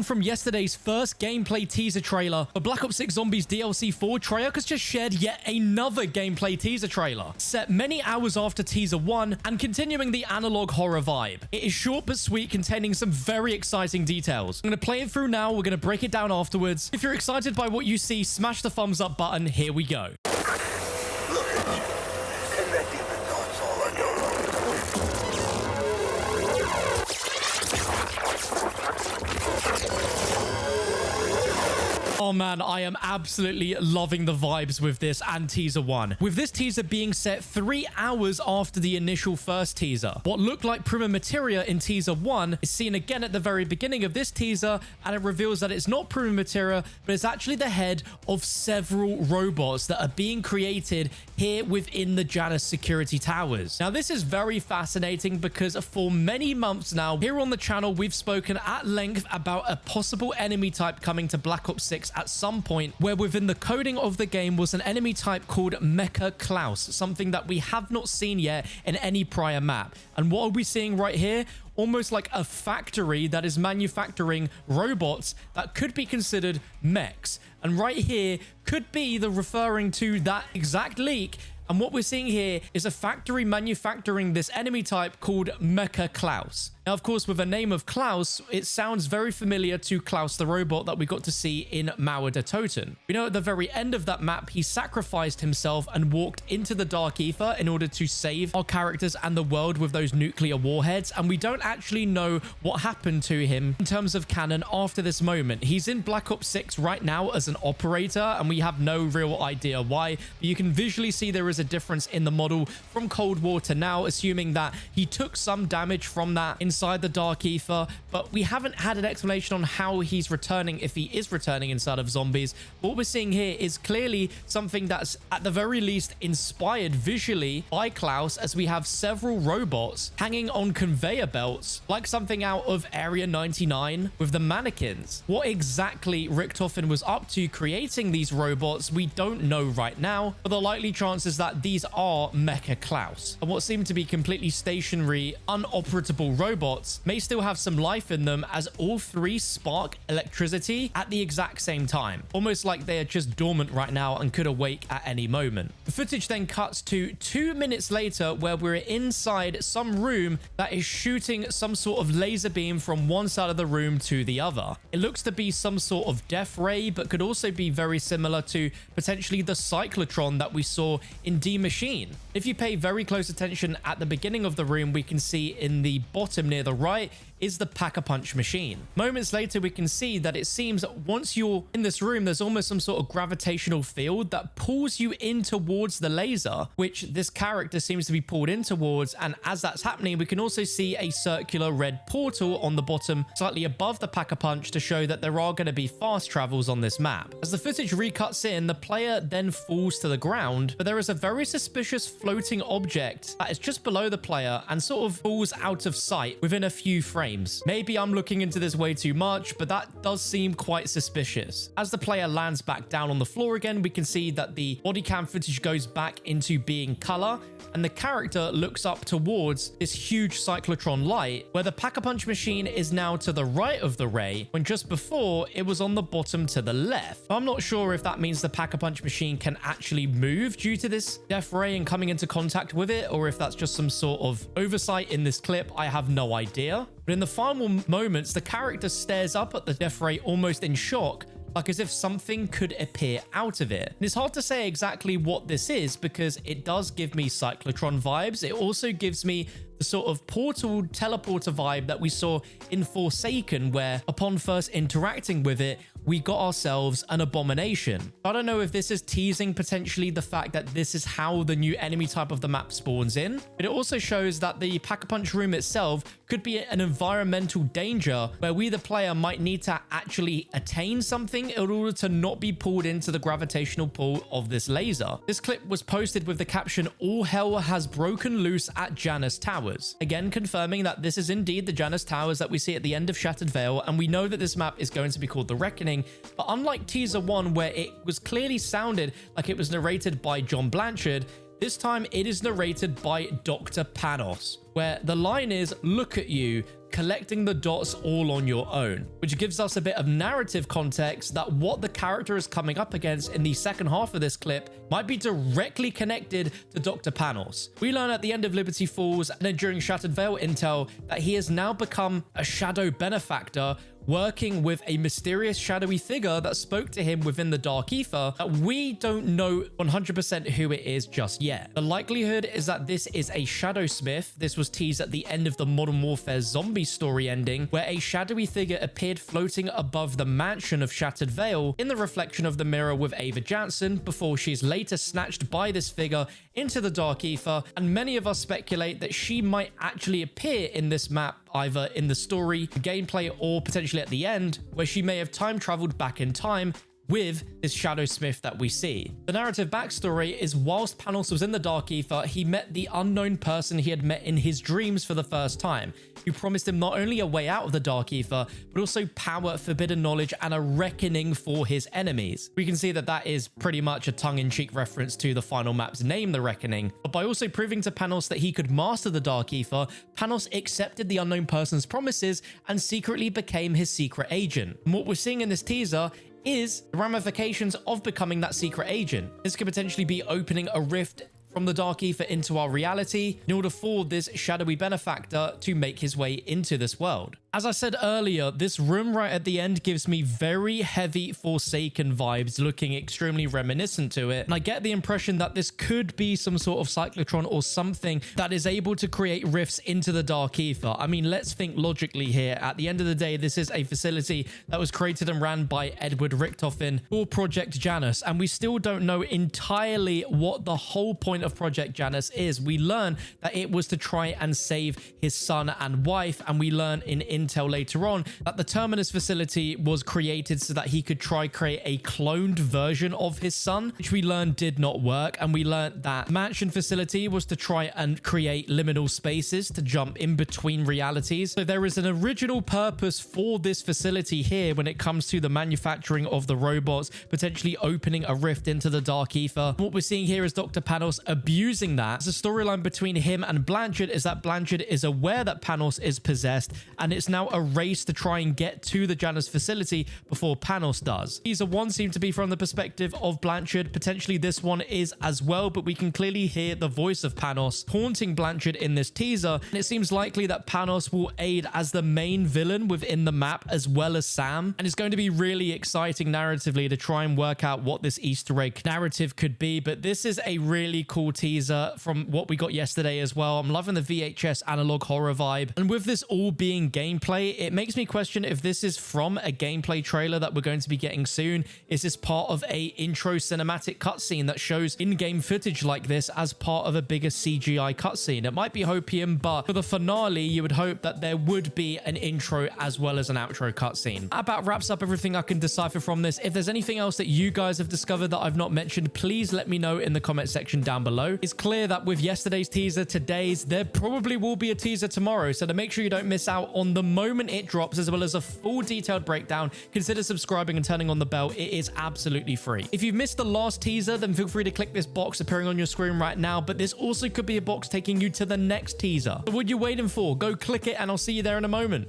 on from yesterday's first gameplay teaser trailer for Black Ops 6 Zombies DLC 4, Treyarch has just shared yet another gameplay teaser trailer, set many hours after teaser 1 and continuing the analog horror vibe. It is short but sweet, containing some very exciting details. I'm going to play it through now, we're going to break it down afterwards. If you're excited by what you see, smash the thumbs up button, here we go. Look at you, connecting the dots all on your own. Oh man, I am absolutely loving the vibes with this and teaser 1. With this teaser being set 3 hours after the initial first teaser. What looked like prima materia in teaser 1 is seen again at the very beginning of this teaser, and it reveals that it's not prima materia, but it's actually the head of several robots that are being created here within the Janus security towers. Now, this is very fascinating because for many months now, here on the channel, we've spoken at length about a possible enemy type coming to Black Ops 6 at some point, where within the coding of the game was an enemy type called Mecha Klaus, something that we have not seen yet in any prior map. And what are we seeing right here? Almost like a factory that is manufacturing robots that could be considered mechs. And right here could be the referring to that exact leak. And what we're seeing here is a factory manufacturing this enemy type called Mecha Klaus. Now, of course, with a name of Klaus, it sounds very familiar to Klaus the robot that we got to see in Mauer der Toten. We know at the very end of that map, he sacrificed himself and walked into the Dark Ether in order to save our characters and the world with those nuclear warheads. And we don't actually know what happened to him in terms of canon after this moment. He's in Black Ops 6 right now as an operator, and we have no real idea why. But you can visually see there is a difference in the model from Cold War to now, assuming that he took some damage from that inside the Dark Ether, but we haven't had an explanation on how he's returning, if he is returning inside of zombies. What we're seeing here is clearly something that's at the very least inspired visually by Klaus, as we have several robots hanging on conveyor belts like something out of Area 99 with the mannequins. What exactly Richtofen was up to creating these robots, we don't know right now, but the likely chance is that these are Mecha Klaus. And what seem to be completely stationary, unoperable robots may still have some life in them, as all 3 spark electricity at the exact same time, almost like they are just dormant right now and could awake at any moment. The footage then cuts to 2 minutes later, where we're inside some room that is shooting some sort of laser beam from one side of the room to the other. It looks to be some sort of death ray, but could also be very similar to potentially the cyclotron that we saw in D Machine. If you pay very close attention at the beginning of the room, we can see in the bottom near the right is the Pack-a-Punch machine. Moments later, we can see that it seems once you're in this room, there's almost some sort of gravitational field that pulls you in towards the laser, which this character seems to be pulled in towards. And as that's happening, we can also see a circular red portal on the bottom, slightly above the Pack-a-Punch, to show that there are going to be fast travels on this map. As the footage recuts in, the player then falls to the ground, but there is a very suspicious floating object that is just below the player and sort of falls out of sight within a few frames. Maybe I'm looking into this way too much, but that does seem quite suspicious. As the player lands back down on the floor again, we can see that the body cam footage goes back into being color, and the character looks up towards this huge cyclotron light, where the Pack-a-Punch machine is now to the right of the ray, when just before it was on the bottom to the left. I'm not sure if that means the Pack-a-Punch machine can actually move due to this death ray and coming into contact with it, or if that's just some sort of oversight in this clip. I have no idea. But in the final moments, the character stares up at the death ray almost in shock, like as if something could appear out of it. And it's hard to say exactly what this is, because it does give me cyclotron vibes. It also gives me the sort of portal teleporter vibe that we saw in Forsaken, where upon first interacting with it, we got ourselves an abomination. I don't know if this is teasing potentially the fact that this is how the new enemy type of the map spawns in, but it also shows that the Pack-a-Punch room itself could be an environmental danger where we, the player, might need to actually attain something in order to not be pulled into the gravitational pull of this laser. This clip was posted with the caption, "All hell has broken loose at Janus Towers." Again, confirming that this is indeed the Janus Towers that we see at the end of Shattered Vale, and we know that this map is going to be called The Reckoning. But unlike Teaser 1, where it was clearly sounded like it was narrated by John Blanchard, this time it is narrated by Dr. Panos, where the line is, "Look at you, collecting the dots all on your own, which gives us a bit of narrative context that what the character is coming up against in the second half of this clip might be directly connected to Dr. Panos. We learn at the end of Liberty Falls and then during Shattered Veil intel that he has now become a shadow benefactor, working with a mysterious shadowy figure that spoke to him within the Dark Ether that we don't know 100% who it is just yet. The likelihood is that this is a Shadow Smith. This was teased at the end of the Modern Warfare zombie story ending, where a shadowy figure appeared floating above the mansion of Shattered Veil in the reflection of the mirror with Ava Jansen before she's later snatched by this figure into the Dark Ether, and many of us speculate that she might actually appear in this map either in the story, gameplay, or potentially at the end, where she may have time traveled back in time with this Shadow Smith that we see. The narrative backstory is whilst Panos was in the Dark Ether, he met the unknown person he had met in his dreams for the first time, who promised him not only a way out of the Dark Ether, but also power, forbidden knowledge, and a reckoning for his enemies. We can see that that is pretty much a tongue-in-cheek reference to the final map's name, The Reckoning. But by also proving to Panos that he could master the Dark Ether, Panos accepted the unknown person's promises and secretly became his secret agent. And what we're seeing in this teaser is the ramifications of becoming that secret agent. This could potentially be opening a rift from the Dark Ether into our reality in order for this shadowy benefactor to make his way into this world. As I said earlier, this room right at the end gives me very heavy Forsaken vibes, looking extremely reminiscent to it. And I get the impression that this could be some sort of cyclotron or something that is able to create rifts into the Dark Ether. I mean, let's think logically here. At the end of the day, this is a facility that was created and ran by Edward Richtofen for Project Janus, and we still don't know entirely what the whole point of Project Janus is. We learn that it was to try and save his son and wife, and we learn in intel later on that the Terminus facility was created so that he could create a cloned version of his son, which we learned did not work. And we learned that Mansion facility was to try and create liminal spaces to jump in between realities. So there is an original purpose for this facility here when it comes to the manufacturing of the robots, potentially opening a rift into the Dark Ether. What we're seeing here is Dr. Panos abusing that. The storyline between him and Blanchard is that Blanchard is aware that Panos is possessed, and it's now a race to try and get to the Janus facility before Panos does. Teaser 1 seemed to be from the perspective of Blanchard. Potentially this one is as well, but we can clearly hear the voice of Panos haunting Blanchard in this teaser, and it seems likely that Panos will aid as the main villain within the map as well as Sam, and it's going to be really exciting narratively to try and work out what this Easter egg narrative could be. But this is a really cool teaser from what we got yesterday as well. I'm loving the VHS analog horror vibe, and with this all being gameplay, it makes me question if this is from a gameplay trailer that we're going to be getting soon. Is this part of a intro cinematic cutscene that shows in-game footage like this as part of a bigger CGI cutscene? It might be Hopium, but for the finale, you would hope that there would be an intro as well as an outro cutscene. That about wraps up everything I can decipher from this. If there's anything else that you guys have discovered that I've not mentioned, please let me know in the comment section down below. It's clear that with yesterday's teaser, today's, there probably will be a teaser tomorrow, so to make sure you don't miss out on the moment it drops, as well as a full detailed breakdown, consider subscribing and turning on the bell. It is absolutely free. If you've missed the last teaser, then feel free to click this box appearing on your screen right now, but this also could be a box taking you to the next teaser. So what are you waiting for? Go click it, and I'll see you there in a moment.